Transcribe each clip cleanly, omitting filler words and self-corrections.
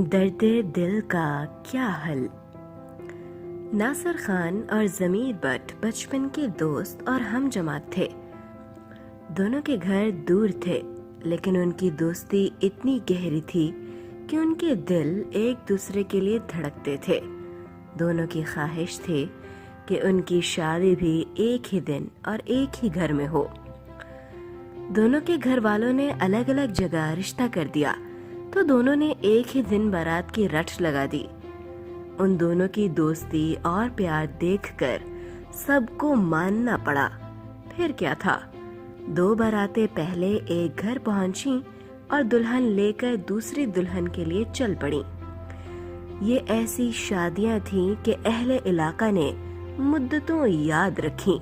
درد دل کا کیا حل؟ ناصر خان اور ضمیر بٹ بچپن کے دوست اور ہم جماعت تھے۔ دونوں کے گھر دور تھے، لیکن ان کی دوستی اتنی گہری تھی کہ ان کے دل ایک دوسرے کے لیے دھڑکتے تھے۔ دونوں کی خواہش تھی کہ ان کی شادی بھی ایک ہی دن اور ایک ہی گھر میں ہو۔ دونوں کے گھر والوں نے الگ الگ جگہ رشتہ کر دیا تو دونوں نے ایک ہی دن بارات کی رٹ لگا دی۔ ان دونوں کی دوستی اور پیار دیکھ کر سب کو ماننا پڑا۔ پھر کیا تھا، 2 باراتیں پہلے ایک گھر پہنچیں اور دلہن لے کر دوسری دلہن کے لیے چل پڑیں۔ یہ ایسی شادیاں تھیں کہ اہل علاقہ نے مدتوں یاد رکھیں۔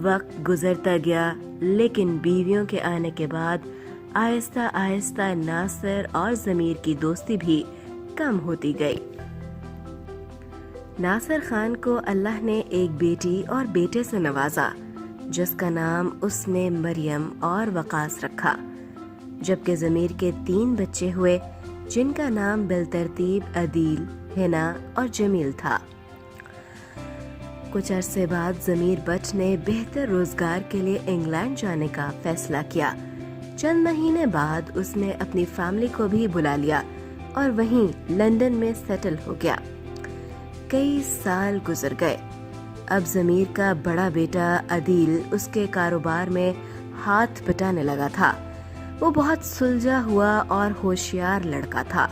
وقت گزرتا گیا، لیکن بیویوں کے آنے کے بعد آہستہ آہستہ ناصر اور ضمیر کی دوستی بھی کم ہوتی گئی۔ ناصر خان کو اللہ نے ایک بیٹی اور بیٹے سے نوازا، جس کا نام اس نے مریم اور وقاص رکھا، جبکہ ضمیر کے 3 بچے ہوئے، جن کا نام بالترتیب عدیل، حنا اور جمیل تھا۔ کچھ عرصے بعد ضمیر بٹ نے بہتر روزگار کے لیے انگلینڈ جانے کا فیصلہ کیا۔ چند مہینے بعد اس نے اپنی فیملی کو بھی بلا لیا اور وہیں لندن میں سیٹل ہو گیا۔ کئی سال گزر گئے۔ اب ضمیر کا بڑا بیٹا عدیل اس کے کاروبار میں ہاتھ بٹانے لگا تھا۔ وہ بہت سلجھا ہوا اور ہوشیار لڑکا تھا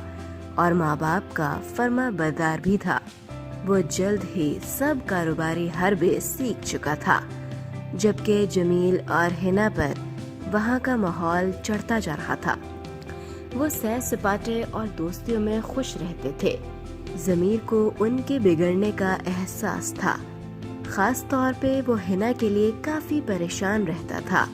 اور ماں باپ کا فرما بردار بھی تھا۔ وہ جلد ہی سب کاروباری حربے سیکھ چکا تھا، جبکہ جمیل اور حنا پر وہاں کا ماحول چڑھتا جا رہا تھا۔ وہ سیر سپاٹے اور دوستیوں میں خوش رہتے تھے۔ ضمیر کو ان کے بگڑنے کا احساس تھا، خاص طور پہ وہ حنا کے لیے کافی پریشان رہتا تھا۔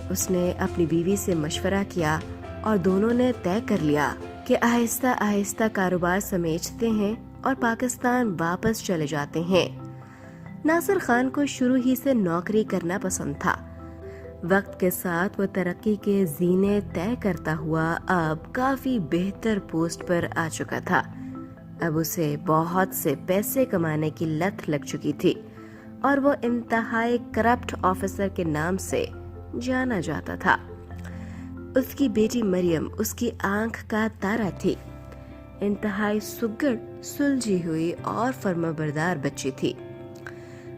اس نے اپنی بیوی سے مشورہ کیا اور دونوں نے طے کر لیا کہ آہستہ آہستہ کاروبار سمیٹتے ہیں اور پاکستان واپس چلے جاتے ہیں۔ ناصر خان کو شروع ہی سے نوکری کرنا پسند تھا۔ وقت کے ساتھ وہ ترقی کے زینے طے کرتا ہوا اب کافی بہتر پوسٹ پر آ چکا تھا۔ اب اسے بہت سے پیسے کمانے کی لت لگ چکی تھی اور وہ انتہائی کرپٹ آفیسر کے نام سے جانا جاتا تھا۔ اس کی بیٹی مریم اس کی آنکھ کا تارا تھی۔ انتہائی سگڑ، سلجھی ہوئی اور فرمانبردار بچی تھی۔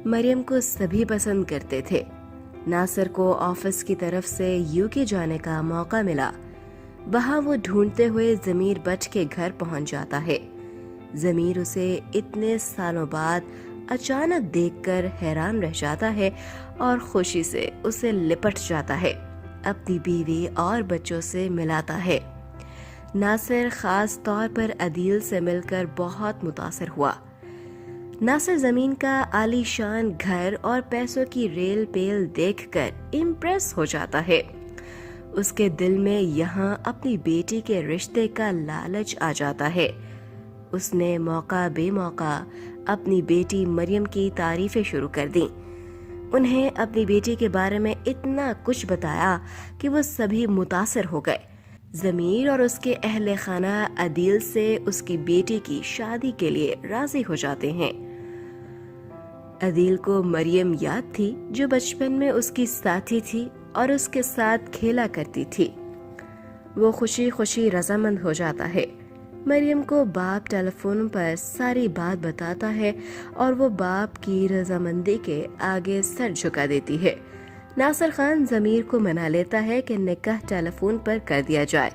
مریم کو سبھی پسند کرتے تھے۔ ناصر کو آفس کی طرف سے UK جانے کا موقع ملا۔ وہاں وہ ڈھونڈتے ہوئے ضمیر بٹ کے گھر پہنچ جاتا ہے۔ ضمیر اسے اتنے سالوں بعد اچانک دیکھ کر حیران رہ جاتا ہے اور خوشی سے اسے لپٹ جاتا ہے، اپنی بیوی اور بچوں سے ملاتا ہے۔ ناصر خاص طور پر عدیل سے مل کر بہت متاثر ہوا۔ ناصر زمین کا عالی شان گھر اور پیسوں کی ریل پیل دیکھ کر امپریس ہو جاتا ہے۔ اس کے دل میں یہاں اپنی بیٹی کے رشتے کا لالچ آ جاتا ہے۔ اس نے موقع بے موقع اپنی بیٹی مریم کی تعریفیں شروع کر دیں۔ انہیں اپنی بیٹی کے بارے میں اتنا کچھ بتایا کہ وہ سبھی متاثر ہو گئے۔ ضمیر اور اس کے اہل خانہ عدیل سے اس کی بیٹی کی شادی کے لیے راضی ہو جاتے ہیں۔ عدیل کو مریم یاد تھی، جو بچپن میں اس کی ساتھی تھی اور اس کے ساتھ کھیلا کرتی تھی۔ وہ خوشی خوشی رضامند ہو جاتا ہے۔ مریم کو باپ ٹیلی فون پر ساری بات بتاتا ہے اور وہ باپ کی رضامندی کے آگے سر جھکا دیتی ہے۔ ناصر خان ضمیر کو منا لیتا ہے کہ نکاح ٹیلی فون پر کر دیا جائے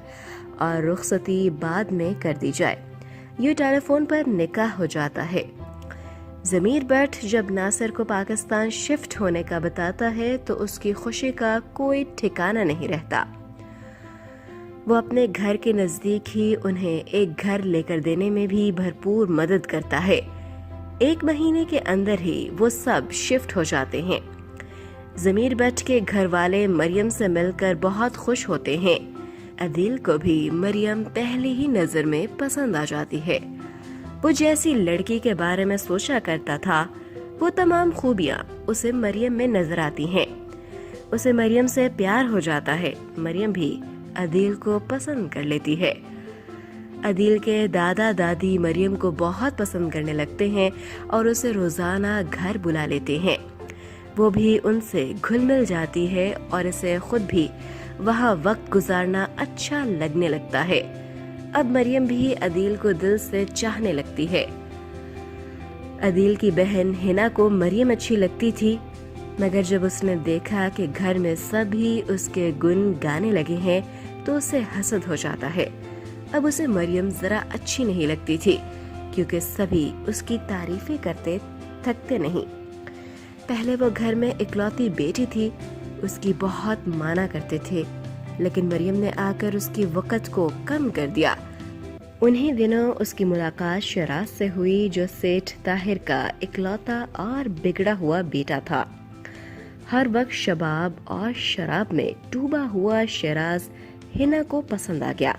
اور رخصتی بعد میں کر دی جائے۔ یہ ٹیلی فون پر نکاح ہو جاتا ہے۔ ضمیر بٹ جب ناصر کو پاکستان شفٹ ہونے کا بتاتا ہے تو اس کی خوشی کا کوئی ٹھکانہ نہیں رہتا۔ وہ اپنے گھر کے نزدیک ہی انہیں ایک گھر لے کر دینے میں بھی بھرپور مدد کرتا ہے۔ 1 مہینے کے اندر ہی وہ سب شفٹ ہو جاتے ہیں۔ ضمیر بٹ کے گھر والے مریم سے مل کر بہت خوش ہوتے ہیں۔ عدیل کو بھی مریم پہلی ہی نظر میں پسند آ جاتی ہے۔ وہ جیسی لڑکی کے بارے میں سوچا کرتا تھا، وہ تمام خوبیاں اسے مریم میں نظر آتی ہیں۔ اسے مریم سے پیار ہو جاتا ہے۔ مریم بھی عدیل کو پسند کر لیتی ہے۔ عدیل کے دادا دادی مریم کو بہت پسند کرنے لگتے ہیں اور اسے روزانہ گھر بلا لیتے ہیں۔ وہ بھی ان سے گھل مل جاتی ہے اور اسے خود بھی وہاں وقت گزارنا اچھا لگنے لگتا ہے۔ اب مریم بھی عدیل کو دل سے چاہنے لگتی ہے۔ عدیل کی بہن ہنا کو مریم اچھی لگتی تھی، مگر جب اس نے دیکھا کہ گھر میں سبھی اس کے گن گانے لگے ہیں تو اسے حسد ہو جاتا ہے۔ اب اسے مریم ذرا اچھی نہیں لگتی تھی، کیونکہ سبھی اس کی تعریفیں کرتے تھکتے نہیں۔ پہلے وہ گھر میں اکلوتی بیٹی تھی، اس کی بہت مانا کرتے تھے، لیکن مریم نے آ کر اس کی وقت کو کم کر دیا۔ انہی دنوں اس کی ملاقات شیراز سے ہوئی، جو سیٹھ طاہر کا اکلوتا اور بگڑا ہوا بیٹا تھا۔ ہر وقت شباب اور شراب میں ڈوبا ہوا شیراز ہنا کو پسند آ گیا۔